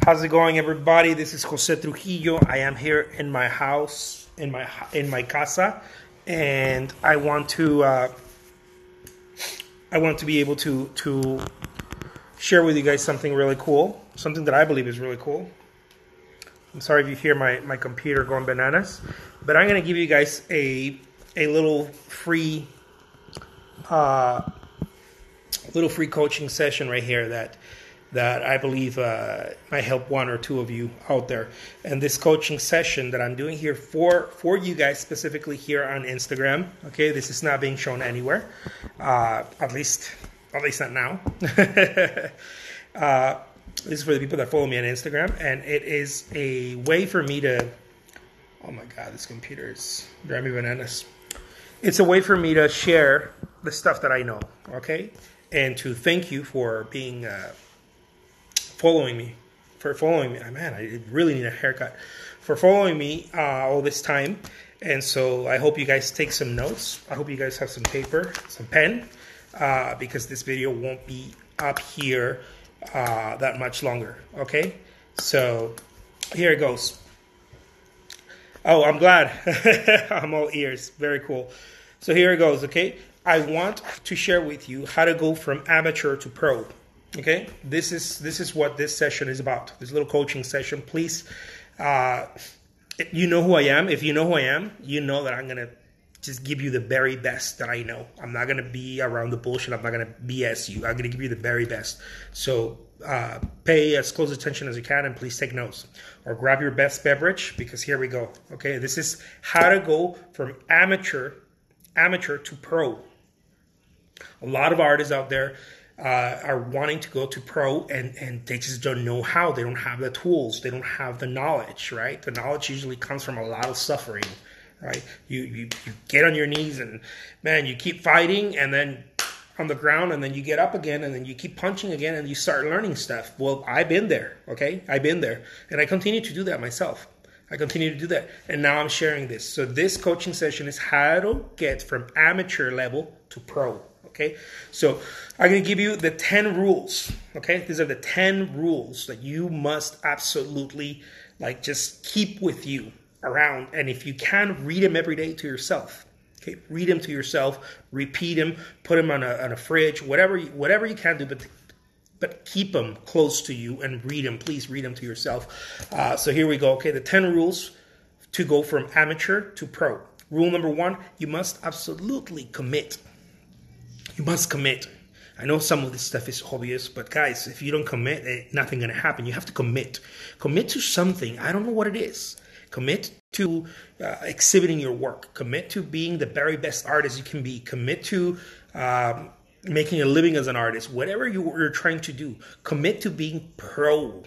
How's it going, everybody? This is Jose Trujillo. I am here in my house, in my casa, and I want to be able to share with you guys something really cool, something that I believe is really cool. I'm sorry if you hear my computer going bananas, but I'm going to give you guys a little free coaching session right here that I believe might help one or two of you out there. And this coaching session that I'm doing here for you guys, specifically here on Instagram. Okay, this is not being shown anywhere, at least not now. This is for the people that follow me on Instagram, and it is a way for me to. Oh my God, this computer is driving me bananas. It's a way for me to share the stuff that I know. Okay, and to thank you for being. Following me. Man, I really need a haircut. For following me all this time. And so I hope you guys take some notes. I hope you guys have some paper, some pen, because this video won't be up here that much longer. Okay? So here it goes. Oh, I'm glad. I'm all ears. Very cool. So here it goes. Okay? I want to share with you how to go from amateur to pro. Okay, this is what this session is about. This little coaching session. Please, you know who I am. If you know who I am, you know that I'm gonna just give you the very best that I know. I'm not gonna be around the bullshit. I'm not gonna BS you. I'm gonna give you the very best. So pay as close attention as you can, and please take notes or grab your best beverage, because here we go. Okay, this is how to go from amateur to pro. A lot of artists out there are wanting to go to pro, and they just don't know how. They don't have the tools. They don't have the knowledge, right? The knowledge usually comes from a lot of suffering, right? You get on your knees and, man, you keep fighting, and then on the ground, and then you get up again, and then you keep punching again, and you start learning stuff. Well, I've been there, okay? I've been there, and I continue to do that myself. I continue to do that, and now I'm sharing this. So this coaching session is how to get from amateur level to pro. Okay, so I'm going to give you the 10 rules. Okay, these are the 10 rules that you must absolutely just keep with you around. And if you can, read them every day to yourself. Okay, read them to yourself, repeat them, put them on a fridge, whatever you can do, but keep them close to you and read them. Please read them to yourself. So here we go. Okay, the 10 rules to go from amateur to pro. Rule number 1: you must absolutely commit. You must commit. I know some of this stuff is obvious, but guys, if you don't commit, nothing going to happen. You have to commit. Commit to something. I don't know what it is. Commit to exhibiting your work. Commit to being the very best artist you can be. Commit to making a living as an artist. Whatever you're trying to do, commit to being pro.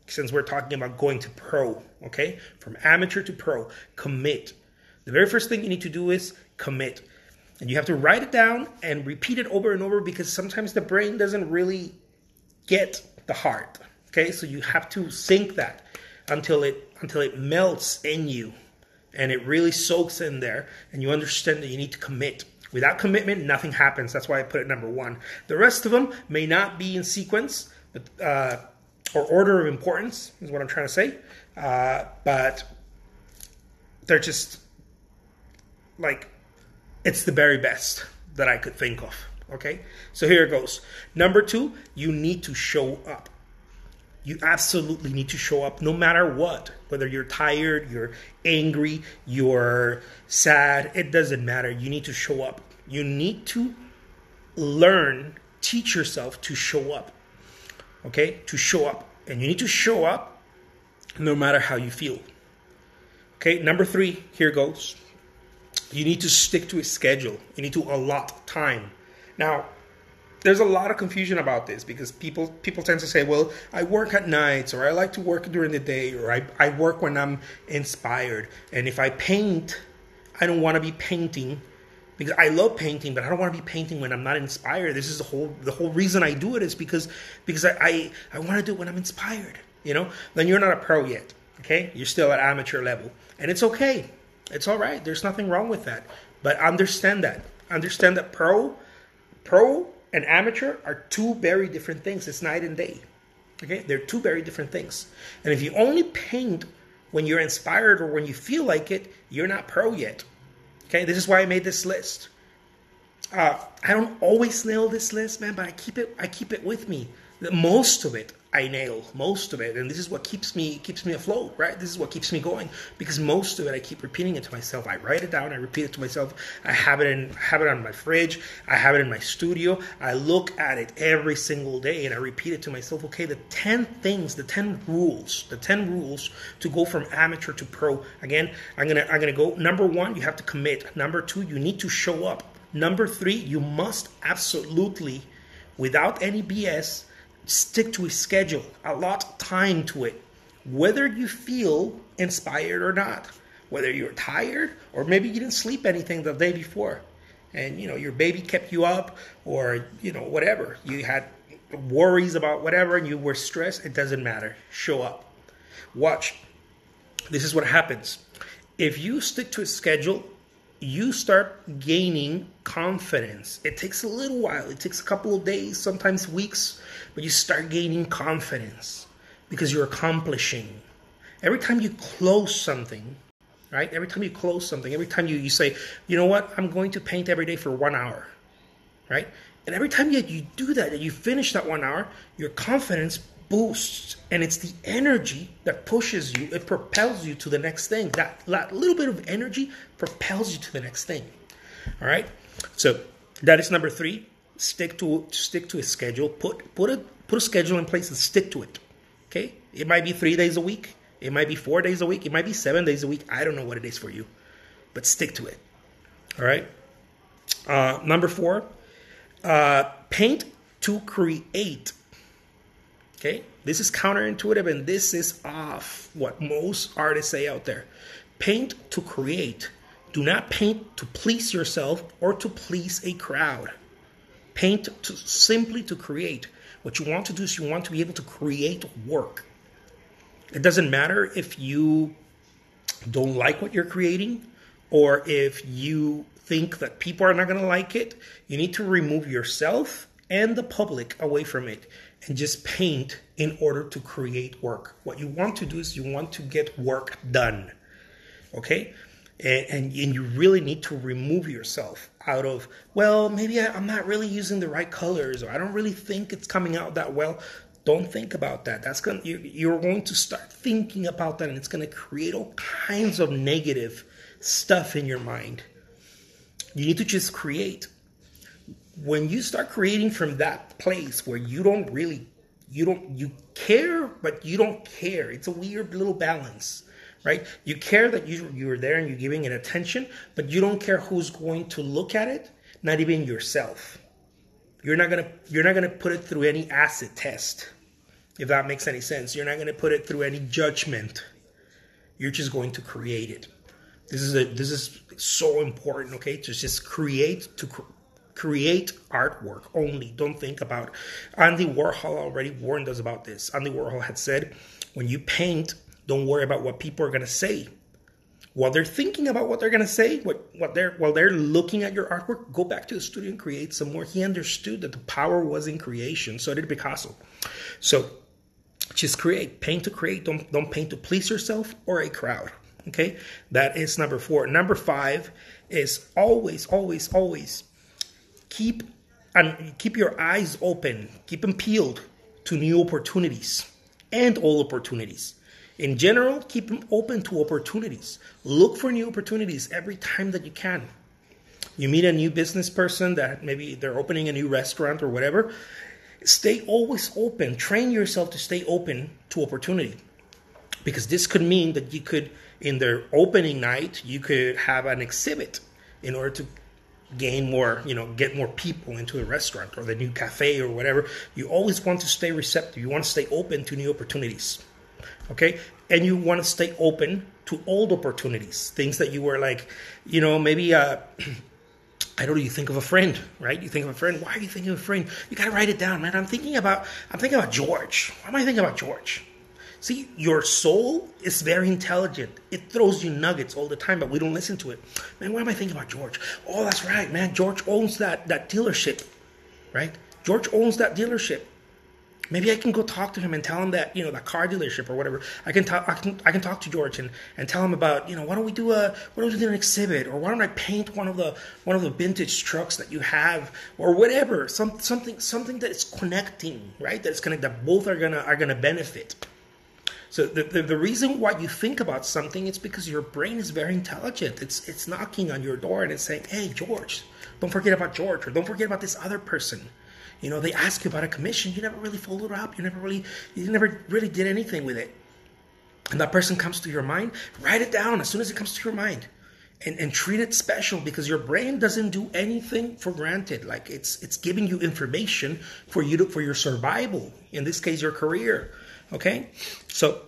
Since we're talking about going to pro, okay? From amateur to pro, commit. The very first thing you need to do is commit. And you have to write it down and repeat it over and over, because sometimes the brain doesn't really get the heart. Okay, so you have to think that until it melts in you and it really soaks in there, and you understand that you need to commit. Without commitment, nothing happens. That's why I put it number 1. The rest of them may not be in sequence, but or order of importance is what I'm trying to say. But they're just it's the very best that I could think of, okay? So here it goes. Number 2, you need to show up. You absolutely need to show up no matter what. Whether you're tired, you're angry, you're sad, it doesn't matter. You need to show up. You need to teach yourself to show up, okay? To show up. And you need to show up no matter how you feel. Okay, number 3, here goes. You need to stick to a schedule. You need to allot time. Now, there's a lot of confusion about this, because people tend to say, well, I work at nights, or I like to work during the day, or I work when I'm inspired. And if I paint, I don't want to be painting, because I love painting, but I don't want to be painting when I'm not inspired. This is the whole reason I do it, is because I want to do it when I'm inspired. You know, then you're not a pro yet. Okay, you're still at amateur level, and it's okay. It's all right. There's nothing wrong with that. But understand that. Understand that pro and amateur are two very different things. It's night and day. Okay, they're two very different things. And if you only paint when you're inspired or when you feel like it, you're not pro yet. Okay, this is why I made this list. I don't always nail this list, man, but I keep it with me. Most of it I nail, most of it, and this is what keeps me afloat, right? This is what keeps me going, because most of it I keep repeating it to myself. I write it down, I repeat it to myself. I have it on my fridge. I have it in my studio. I look at it every single day, and I repeat it to myself. Okay, the 10 rules to go from amateur to pro. Again, I'm gonna go. Number 1, you have to commit. Number 2, you need to show up. Number 3, you must absolutely, without any BS, stick to a schedule, allot time to it, whether you feel inspired or not, whether you're tired or maybe you didn't sleep anything the day before and your baby kept you up, or whatever, you had worries about whatever and you were stressed. It doesn't matter. Show up. Watch. This is what happens. If you stick to a schedule, you start gaining confidence. It takes a little while. It takes a couple of days, sometimes weeks, but you start gaining confidence because you're accomplishing. Every time you close something, right? Every time you say, you know what? I'm going to paint every day for 1 hour, right? And every time you do that and you finish that 1 hour, your confidence boosts, and it's the energy that pushes you. It propels you to the next thing. That little bit of energy propels you to the next thing. All right. So that is number 3. Stick to a schedule. Put a schedule in place and stick to it. Okay. It might be 3 days a week. It might be 4 days a week. It might be 7 days a week. I don't know what it is for you, but stick to it. All right. Number 4. Paint to create. Okay, this is counterintuitive, and this is off what most artists say out there. Paint to create. Do not paint to please yourself or to please a crowd. Paint simply to create. What you want to do is you want to be able to create work. It doesn't matter if you don't like what you're creating or if you think that people are not going to like it. You need to remove yourself and the public away from it and just paint in order to create work. What you want to do is you want to get work done, okay? And you really need to remove yourself out of, well, maybe I'm not really using the right colors, or I don't really think it's coming out that well. Don't think about that. You're going to start thinking about that, and it's going to create all kinds of negative stuff in your mind. You need to just create. When you start creating from that place where you care, but you don't care. It's a weird little balance, right? You care that you're there and you're giving it attention, but you don't care who's going to look at it, not even yourself. You're not gonna put it through any acid test, if that makes any sense. You're not gonna put it through any judgment. You're just going to create it. This is so important, okay? To just create artwork only. Don't think about. Andy Warhol already warned us about this. Andy Warhol had said, when you paint, don't worry about what people are going to say. While they're thinking about what they're going to say, while they're looking at your artwork, go back to the studio and create some more. He understood that the power was in creation. So did Picasso. So just create. Paint to create. Don't paint to please yourself or a crowd. Okay? That is number 4. Number 5 is always keep your eyes open, keep them peeled to new opportunities and old opportunities. In general, keep them open to opportunities. Look for new opportunities every time that you can. You meet a new business person that maybe they're opening a new restaurant or whatever. Stay always open. Train yourself to stay open to opportunity. Because this could mean that you could, in their opening night, you could have an exhibit in order to gain more, get more people into the restaurant or the new cafe or whatever. You always want to stay receptive. You want to stay open to new opportunities, okay? And you want to stay open to old opportunities, things that you were like, maybe, I don't know, you think of a friend, right? You think of a friend. Why are you thinking of a friend? You got to write it down, man. I'm thinking about George. Why am I thinking about George? See, your soul is very intelligent. It throws you nuggets all the time, but we don't listen to it. Man, why am I thinking about George? Oh, that's right, man. George owns that dealership, right? George owns that dealership. Maybe I can go talk to him and tell him that, that car dealership or whatever. I can talk to George and tell him about, why don't we do an exhibit, or why don't I paint one of the vintage trucks that you have, or whatever. Something that is connecting, right? That both are gonna benefit. So the reason why you think about something, it's because your brain is very intelligent. It's knocking on your door and it's saying, hey, George, don't forget about George, or don't forget about this other person. They ask you about a commission, you never really followed up, you never really did anything with it. And that person comes to your mind, write it down as soon as it comes to your mind. And treat it special, because your brain doesn't do anything for granted. Like it's giving you information for your survival. In this case, your career. Okay? So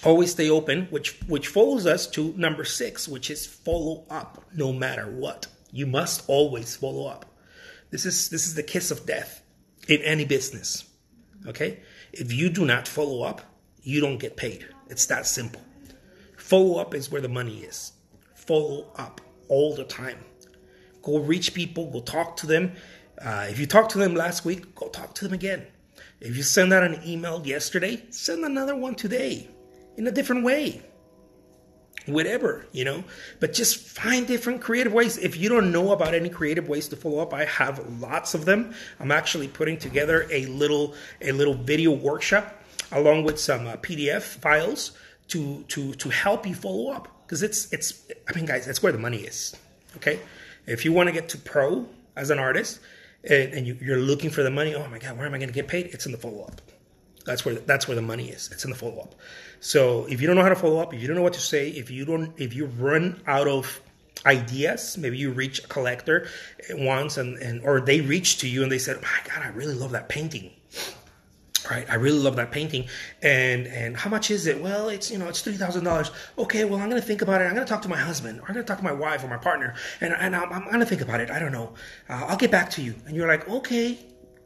always stay open, which follows us to number 6, which is follow up no matter what. You must always follow up. This is the kiss of death in any business. Okay? If you do not follow up, you don't get paid. It's that simple. Follow up is where the money is. Follow up all the time. Go reach people. Go talk to them. If you talked to them last week, go talk to them again. If you send out an email yesterday, send another one today in a different way. Whatever, but just find different creative ways. If you don't know about any creative ways to follow up, I have lots of them. I'm actually putting together a little video workshop along with some PDF files to help you follow up, because guys, that's where the money is. Okay, if you want to get to pro as an artist and you're looking for the money, oh my God, where am I going to get paid? It's in the follow up. That's where the money is. It's in the follow up. So if you don't know how to follow up, if you don't know what to say, if you run out of ideas, maybe you reach a collector once or they reached to you and they said, oh my God, I really love that painting. Right, I really love that painting. And how much is it? Well, it's it's $3,000. Okay, well, I'm gonna think about it. I'm gonna talk to my husband, or I'm gonna talk to my wife or my partner, and I'm gonna think about it. I don't know. I'll get back to you. And you're like, okay.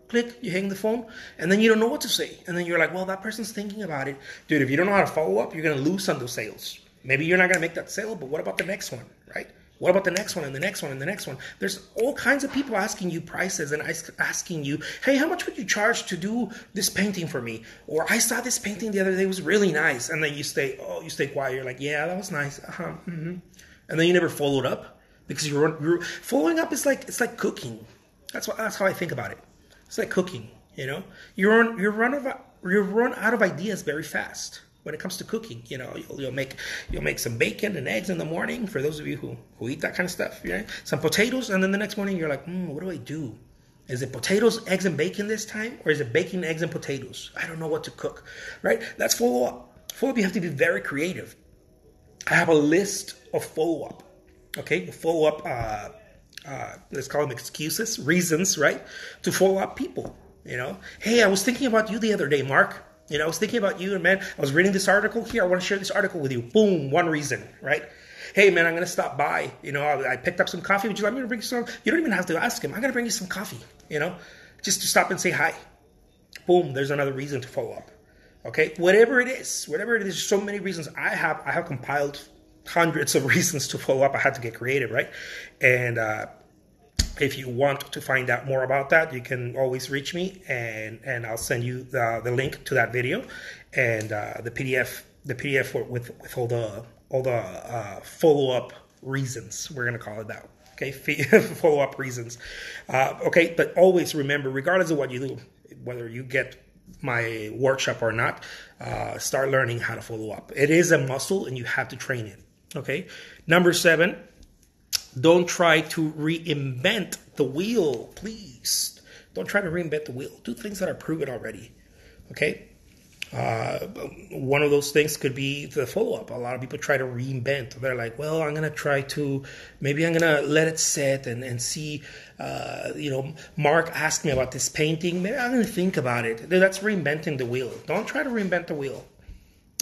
Click, you hang the phone, and then you don't know what to say. And then you're like, well, that person's thinking about it. Dude, if you don't know how to follow up, you're going to lose on those sales. Maybe you're not going to make that sale, but what about the next one, right? What about the next one and the next one and the next one? There's all kinds of people asking you prices and asking you, hey, how much would you charge to do this painting for me? Or I saw this painting the other day, it was really nice. And then you stay quiet. You're like, yeah, that was nice. And then you never followed up, because you're following up is it's like cooking. That's how I think about it. It's like cooking, You run out of ideas very fast when it comes to cooking. You'll make some bacon and eggs in the morning, for those of you who eat that kind of stuff. Some potatoes, and then the next morning you're like, what do I do? Is it potatoes, eggs, and bacon this time, or is it bacon, eggs, and potatoes? I don't know what to cook. Right? That's follow up. Follow up. You have to be very creative. I have a list of follow up. Okay, follow up. Let's call them excuses, reasons, right? To follow up people, Hey, I was thinking about you the other day, Mark. I was thinking about you, and man, I was reading this article here. I want to share this article with you. Boom, one reason, right? Hey, man, I'm going to stop by. I picked up some coffee. Would you like me to bring you some? You don't even have to ask him. I'm going to bring you some coffee, just to stop and say hi. Boom, there's another reason to follow up. Okay, whatever it is, so many reasons. I have compiled hundreds of reasons to follow up. I had to get creative, right? And if you want to find out more about that, you can always reach me, and I'll send you the link to that video and the PDF with all the follow up reasons. We're gonna call it that. Okay, follow up reasons. Okay, but always remember, regardless of what you do, whether you get my workshop or not, start learning how to follow up. It is a muscle, and you have to train it. Okay. Number 7, don't try to reinvent the wheel, please. Don't try to reinvent the wheel. Do things that are proven already. Okay. One of those things could be the follow-up. A lot of people try to reinvent. They're like, well, I'm going to let it set and see, Mark asked me about this painting. Maybe I'm going to think about it. That's reinventing the wheel. Don't try to reinvent the wheel.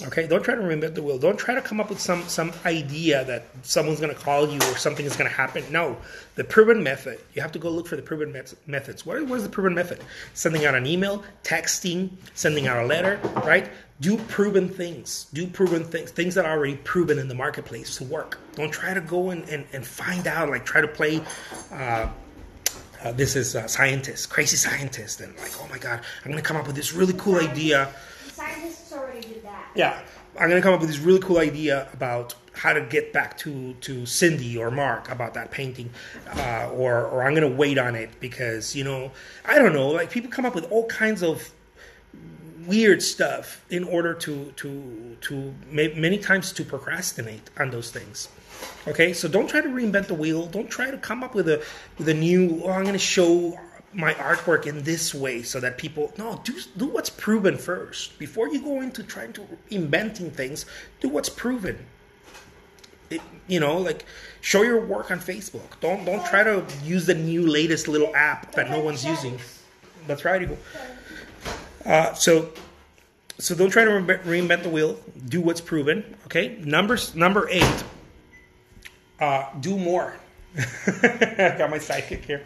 Okay, don't try to reinvent the wheel. Don't try to come up with some idea that someone's going to call you or something is going to happen. No, the proven method. You have to go look for the proven methods. What is the proven method? Sending out an email, texting, sending out a letter, right? Do proven things. Do proven things. Things that are already proven in the marketplace to work. Don't try to go and find out, like try to play this is a scientist, crazy scientist, and like, oh my God, I'm gonna come up with this really cool idea. Scientists already did that. Yeah, I'm gonna come up with this really cool idea about how to get back to Cindy or Mark about that painting, or I'm gonna wait on it because I don't know. Like people come up with all kinds of weird stuff in order to many times to procrastinate on those things. Okay, so don't try to reinvent the wheel. Don't try to come up with a new. Oh, I'm going to show my artwork in this way so that people. No, do what's proven first before you go into trying to inventing things. Do what's proven. Like show your work on Facebook. Don't try to use the new latest little app that no one's using. That's right, Eagle. So don't try to reinvent the wheel. Do what's proven. Okay. Number 8. Do more. I got my sidekick here.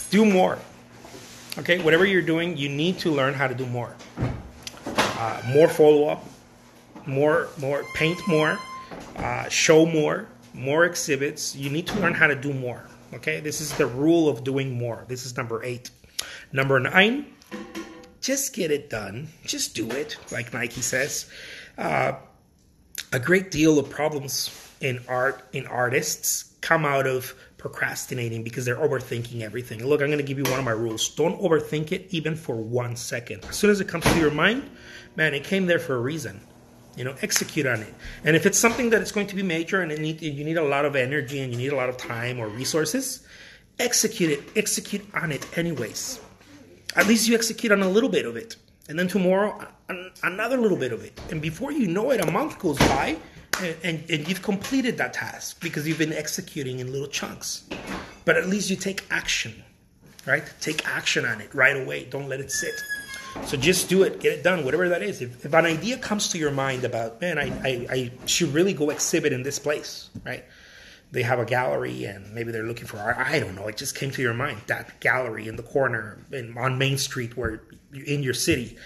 Do more. Okay. Whatever you're doing, you need to learn how to do more. More follow up. More paint more. Show more exhibits. You need to learn how to do more. Okay. This is the rule of doing more. This is number 8. Number 9. Just get it done. Just do it, like Nike says. A great deal of problems in artists come out of procrastinating because they're overthinking everything. Look, I'm going to give you one of my rules. Don't overthink it even for 1 second. As soon as it comes to your mind, man, it came there for a reason. Execute on it. And if it's something that is going to be major and you need a lot of energy and you need a lot of time or resources, execute it. Execute on it anyways. At least you execute on a little bit of it. And then tomorrow, another little bit of it. And before you know it, a month goes by and you've completed that task because you've been executing in little chunks. But at least you take action, right? Take action on it right away. Don't let it sit. So just do it. Get it done, whatever that is. If an idea comes to your mind about, man, I should really go exhibit in this place, right? They have a gallery and maybe they're looking for art. I don't know. It just came to your mind. That gallery in the corner on Main Street where in your city.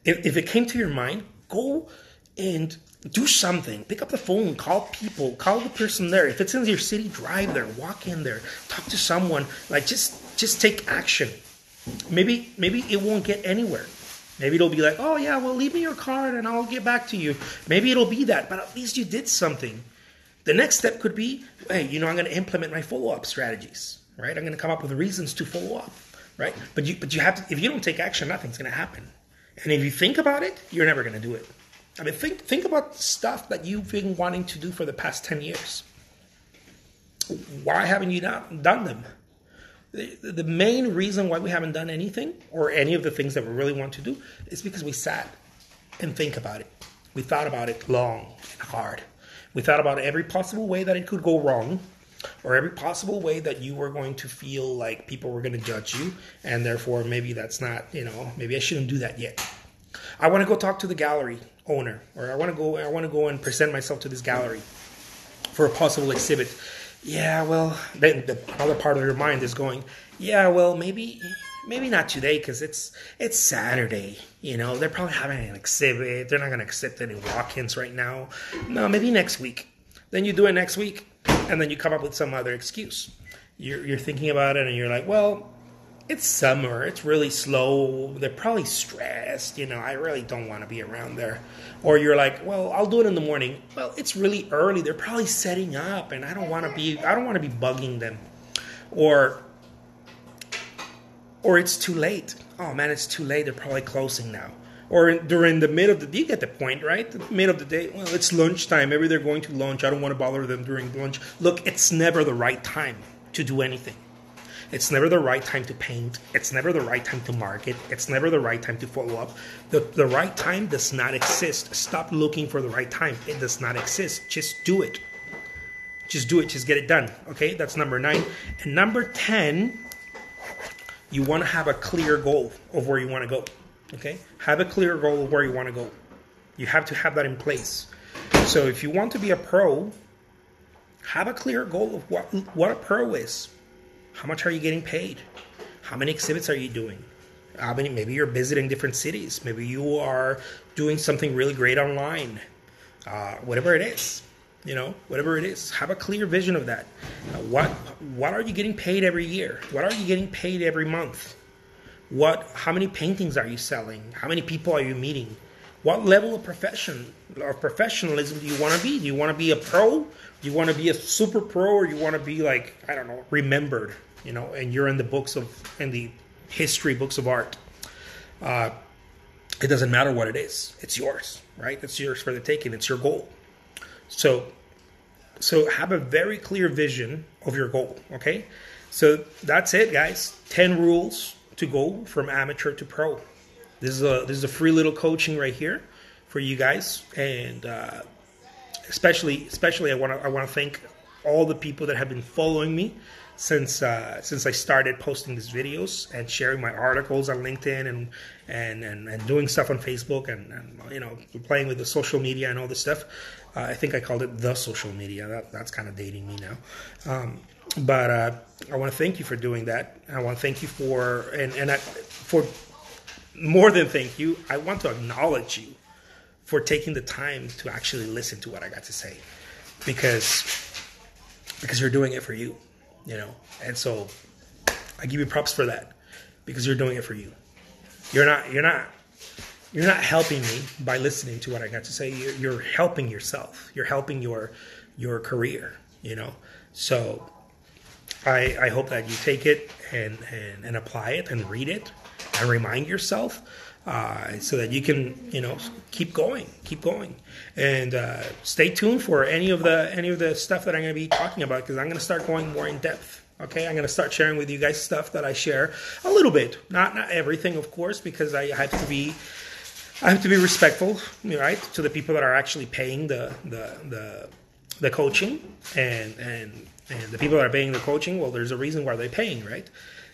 If it came to your mind, go and do something. Pick up the phone. Call people. Call the person there. If it's in your city, drive there. Walk in there. Talk to someone. Like just take action. Maybe it won't get anywhere. Maybe it'll be like, oh yeah, well leave me your card and I'll get back to you. Maybe it'll be that, but at least you did something. The next step could be, hey, I'm going to implement my follow-up strategies, right? I'm going to come up with reasons to follow up, right? But you have to. If you don't take action, nothing's going to happen. And if you think about it, you're never going to do it. I mean, think about stuff that you've been wanting to do for the past 10 years. Why haven't you not done them? The main reason why we haven't done anything or any of the things that we really want to do is because we sat and think about it. We thought about it long and hard. We thought about every possible way that it could go wrong or every possible way that you were going to feel like people were going to judge you. And therefore, maybe that's not, maybe I shouldn't do that yet. I want to go talk to the gallery owner or I want to go and present myself to this gallery for a possible exhibit. Yeah, well, then the other part of your mind is going, yeah, well, maybe not today because it's Saturday. They're probably having an exhibit. They're not going to accept any walk-ins right now. No, maybe next week. Then you do it next week, and then you come up with some other excuse. You're thinking about it, and you're like, well, it's summer. It's really slow. They're probably stressed. I really don't want to be around there. Or you're like, well, I'll do it in the morning. Well, it's really early. They're probably setting up, and I don't want to be bugging them. Or it's too late. Oh man, it's too late. They're probably closing now. Or during the mid of the day, you get the point, right? The mid of the day, well, it's lunchtime. Maybe they're going to lunch. I don't want to bother them during lunch. Look, it's never the right time to do anything. It's never the right time to paint. It's never the right time to market. It's never the right time to follow up. The right time does not exist. Stop looking for the right time. It does not exist. Just do it. Just do it. Just get it done. Okay, that's number 9. And number 10, you want to have a clear goal of where you want to go. Okay, have a clear goal of where you want to go. You have to have that in place. So if you want to be a pro, have a clear goal of what a pro is. How much are you getting paid? How many exhibits are you doing? Maybe you're visiting different cities. Maybe you are doing something really great online. Whatever it is. You know, whatever it is, have a clear vision of that. What are you getting paid every year? What are you getting paid every month? How many paintings are you selling? How many people are you meeting? What level of professionalism do you want to be? Do you want to be a pro? Do you want to be a super pro, or you want to be like, I don't know, remembered? You know, and you're in the history books of art. It doesn't matter what it is. It's yours, right? It's yours for the taking. It's your goal. So have a very clear vision of your goal, okay? So that's it, guys. 10 rules to go from amateur to pro. This is a free little coaching right here for you guys, and especially I want to thank all the people that have been following me since I started posting these videos and sharing my articles on LinkedIn and doing stuff on Facebook and you know, playing with the social media and all this stuff. I think I called it the social media. That's kind of dating me now. But I want to thank you for doing that. I want to thank you for more than thank you. I want to acknowledge you for taking the time to actually listen to what I got to say, because you're doing it for you, you know. And so I give you props for that, because you're doing it for you. You're not helping me by listening to what I got to say. You're helping yourself. You're helping your career, you know. So I hope that you take it and apply it and read it and remind yourself, so that you can, you know, keep going, and stay tuned for any of the stuff that I'm going to be talking about, because I'm going to start going more in depth. Okay, I'm going to start sharing with you guys stuff that I share a little bit, not everything, of course, because I have to be respectful, right, to the people that are actually paying the coaching, and the people that are paying the coaching. Well, there's a reason why they're paying, right?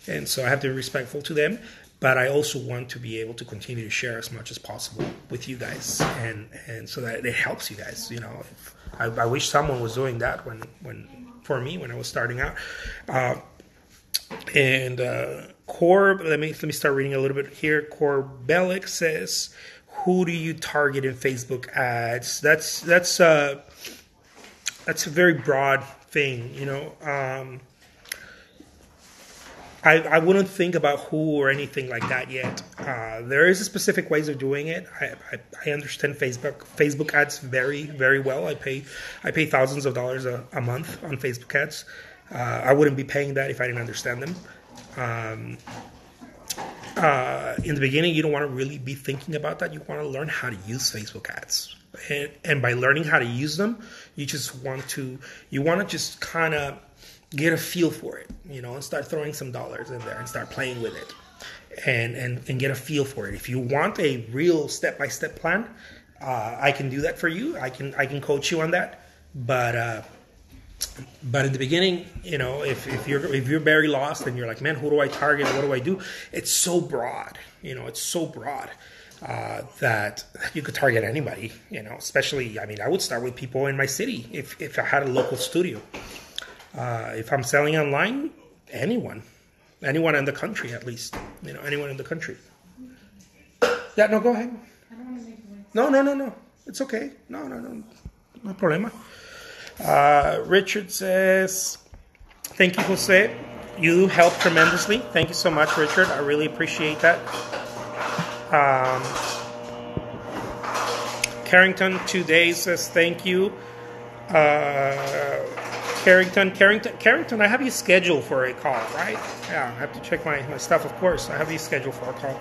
And so I have to be respectful to them. But I also want to be able to continue to share as much as possible with you guys, and so that it helps you guys. You know, I wish someone was doing that when for me when I was starting out. Corb, let me start reading a little bit here. Corbelic says, "Who do you target in Facebook ads?" That's a very broad thing, you know. I wouldn't think about who or anything like that yet. There is a specific ways of doing it. I understand Facebook ads very, very well. I pay thousands of dollars a month on Facebook ads. I wouldn't be paying that if I didn't understand them. In the beginning, you don't want to really be thinking about that. You want to learn how to use Facebook ads, and by learning how to use them, you want to just kind of get a feel for it, you know, and start throwing some dollars in there and start playing with it, and get a feel for it. If you want a real step-by-step plan, I can do that for you. I can coach you on that. But in the beginning, you know, if you're very lost and you're like, man, who do I target? What do I do? It's so broad, you know. It's so broad that you could target anybody, you know. Especially, I mean, I would start with people in my city if I had a local studio. If I'm selling online, anyone in the country, at least, you know, anyone in the country. Yeah, no, go ahead. I don't want to make noise. No, it's okay. No problema. Richard says, thank you, Jose. You helped tremendously. Thank you so much, Richard. I really appreciate that. Carrington 2 days says thank you. Carrington, I have you scheduled for a call, right? Yeah, I have to check my stuff, of course. I have you scheduled for a call.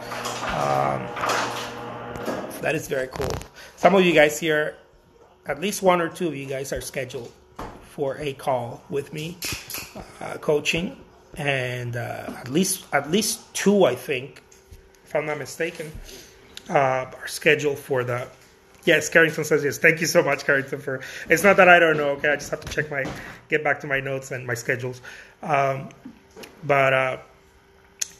That is very cool. Some of you guys here, at least one or two of you guys are scheduled for a call with me, coaching, and at least two, I think, if I'm not mistaken, are scheduled for the. Yes, Carrington says yes. Thank you so much, Carrington. It's not that I don't know. Okay, I just have to get back to my notes and my schedules. But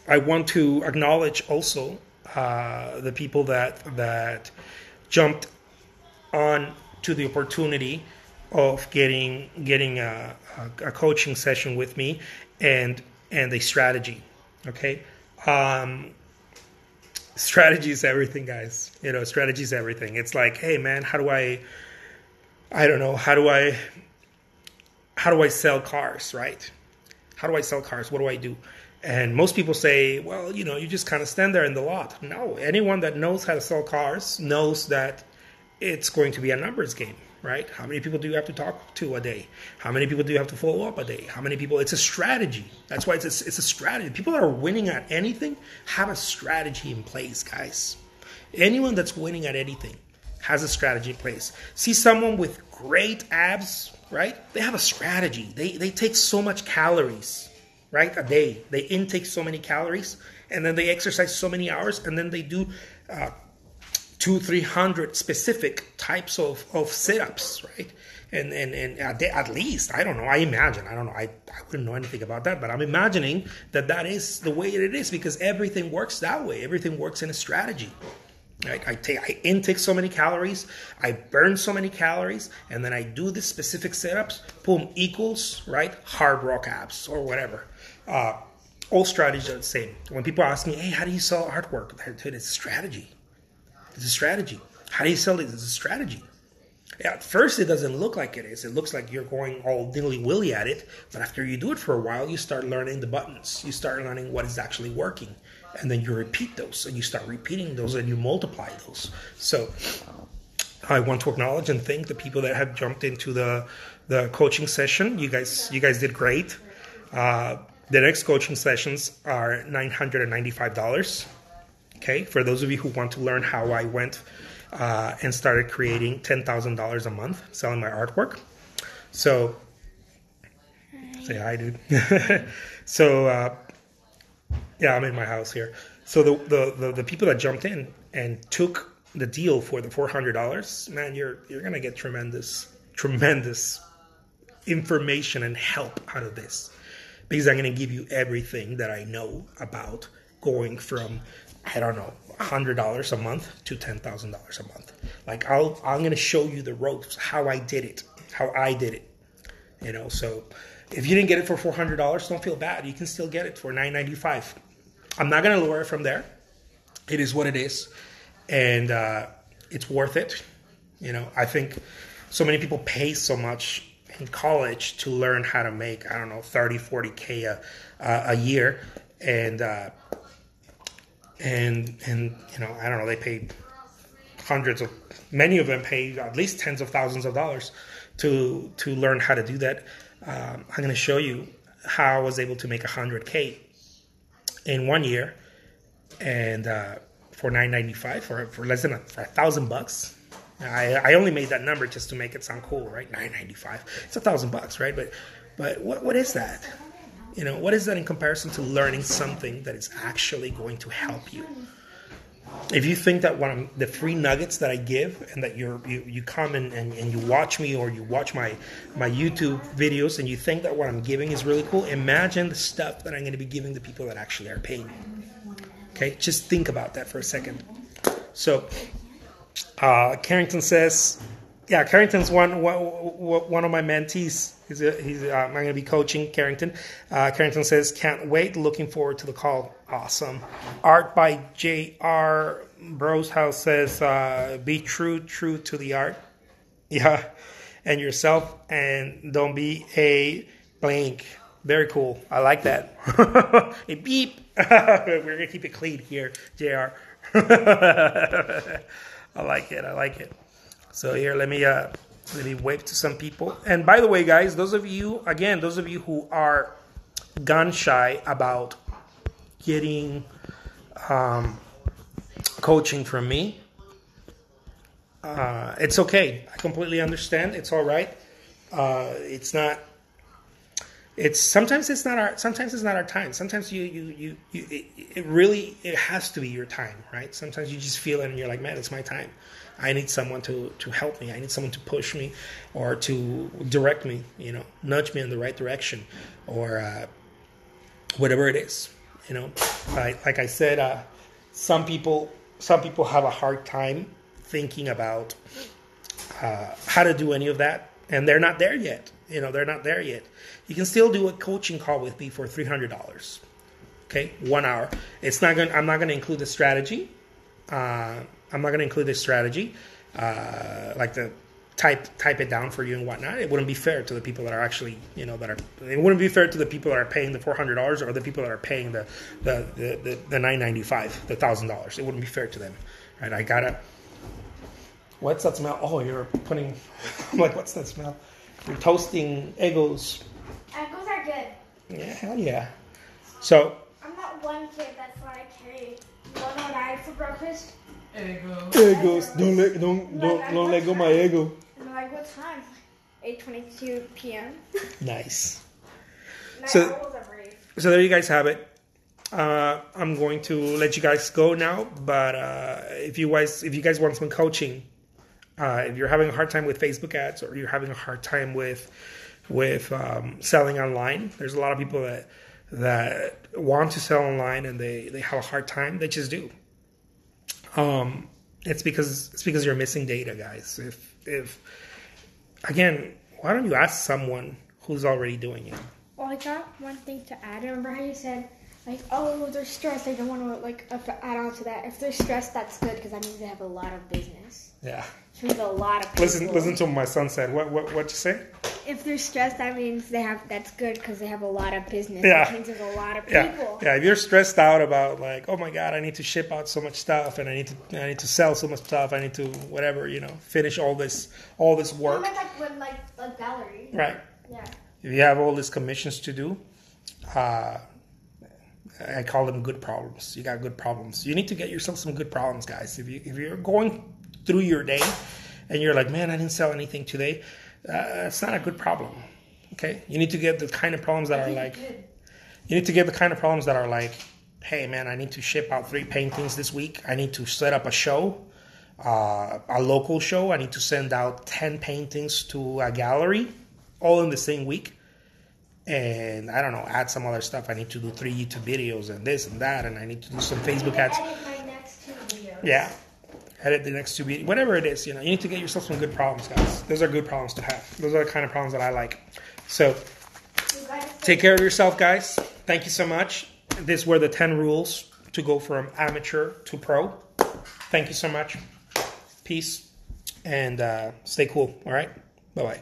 I want to acknowledge also the people that jumped on to the opportunity of getting a coaching session with me and a strategy. Okay. Strategy is everything, guys. You know, strategy is everything. It's like, hey, man, how do I I don't know, how do I sell cars, right? How do I sell cars? What do I do? And most people say, well, you just kind of stand there in the lot. No, anyone that knows how to sell cars knows that it's going to be a numbers game, right? How many people do you have to talk to a day? How many people do you have to follow up a day? How many people? It's a strategy. That's why it's a strategy. People that are winning at anything have a strategy in place, guys. Anyone that's winning at anything has a strategy in place. See someone with great abs, right? They have a strategy. They take so much calories, right? A day. They intake so many calories, and then they exercise so many hours, and then they do 200-300 specific types of sit-ups, right? And at least, I don't know, I imagine, I don't know, I wouldn't know anything about that, but I'm imagining that is the way it is, because everything works that way. Everything works in a strategy. Right? I intake so many calories, I burn so many calories, and then I do the specific setups. Boom, equals, right? Hard rock abs or whatever. All strategies are the same. When people ask me, hey, how do you sell artwork? It's a strategy. It's a strategy. How do you sell it? It's a strategy. At first, it doesn't look like it is. It looks like you're going all dilly-willy at it. But after you do it for a while, you start learning the buttons. You start learning what is actually working. And then you repeat those. And you start repeating those and you multiply those. So I want to acknowledge and thank the people that have jumped into the coaching session. You guys did great. The next coaching sessions are $995. Okay, for those of you who want to learn how I went and started creating $10,000 a month selling my artwork. So, say hi, dude. So, yeah, I'm in my house here. So the people that jumped in and took the deal for the $400, man, you're gonna get tremendous information and help out of this, because I'm gonna give you everything that I know about going from, I don't know, $100 a month to $10,000 a month. Like I'm gonna show you the ropes, how I did it. So if you didn't get it for $400, don't feel bad. You can still get it for $995. I'm not gonna lower it from there. It is what it is, and it's worth it. I think so many people pay so much in college to learn how to make, I don't know, 30, 40K a year, and I don't know, they pay many of them pay at least tens of thousands of dollars to learn how to do that. I'm going to show you how I was able to make 100K in 1 year, and for $995, for less than $1,000. I only made that number just to make it sound cool, right? $995. It's $1,000, right? But what is that? What is that in comparison to learning something that is actually going to help you? If you think that the free nuggets that I give, and that you come and you watch me, or you watch my YouTube videos, and you think that what I'm giving is really cool, imagine the stuff that I'm going to be giving the people that actually are paying me. Okay, just think about that for a second. So, Carrington says, yeah, Carrington's one of my mentees. I'm going to be coaching Carrington. Carrington says, can't wait, looking forward to the call. Awesome. Art by J.R. Broshouse says, be true to the art. Yeah, and yourself, and don't be a blank. Very cool. I like that. A beep. We're going to keep it clean here, JR. I like it. So here, let me wave to some people. And by the way, guys, those of you who are gun shy about getting coaching from me, it's okay. I completely understand. It's all right. Sometimes it's not our time. Sometimes it has to be your time, right? Sometimes you just feel it and you're like, man, it's my time. I need someone to help me. I need someone to push me or to direct me, nudge me in the right direction, or whatever it is, Like I said, some people have a hard time thinking about how to do any of that, and they're not there yet. They're not there yet. You can still do a coaching call with me for $300. Okay, 1 hour. I'm not gonna include the strategy. I'm not gonna include the strategy, like the type it down for you and whatnot. It wouldn't be fair to the people that are actually, it wouldn't be fair to the people that are paying the $400 or the people that are paying the $995, the $1,000. It wouldn't be fair to them, right? I gotta. What's that smell? Oh, you're putting. I'm like, what's that smell? You're toasting Eggos. Eggos are good. Yeah, hell yeah. So. I'm not one kid. That's why I carry 109 for breakfast. Eggos. Don't let go my Eggo. And I'm like, what time? 8:22 p.m. Nice. So there you guys have it. I'm going to let you guys go now. But if you guys want some coaching, if you're having a hard time with Facebook ads or you're having a hard time with selling online, there's a lot of people that want to sell online and they have a hard time. They just do. It's because you're missing data, guys. If again, why don't you ask someone who's already doing it? Well, I got one thing to add. Remember how you said, like, oh, they're stressed. I don't want to, like, add on to that. If they're stressed, that's good because that means they have a lot of business. Yeah. Which means a lot of people. Listen to what my son said. What you say? If they're stressed, that means that's good because they have a lot of business. Yeah. It means there's a lot of people. Yeah. If you're stressed out about like, oh my God, I need to ship out so much stuff and I need to sell so much stuff. I need to whatever, finish all this work. I meant like a gallery. Right. Yeah. If you have all these commissions to do, I call them good problems. You got good problems. You need to get yourself some good problems, guys. If you're going through your day and you're like, man, I didn't sell anything today. It's not a good problem. Okay, you need to get the kind of problems that are like. You need to get the kind of problems that are like, hey man, I need to ship out 3 paintings this week. I need to set up a show, a local show. I need to send out 10 paintings to a gallery, all in the same week. And I don't know, add some other stuff. I need to do 3 YouTube videos and this and that, and I need to do some Facebook ads. Edit my next 2 videos. Yeah. Edit the next 2 videos. Whatever it is, you need to get yourself some good problems, guys. Those are good problems to have. Those are the kind of problems that I like. So, take care of yourself, guys. Thank you so much. These were the 10 rules to go from amateur to pro. Thank you so much. Peace. And stay cool, all right? Bye-bye.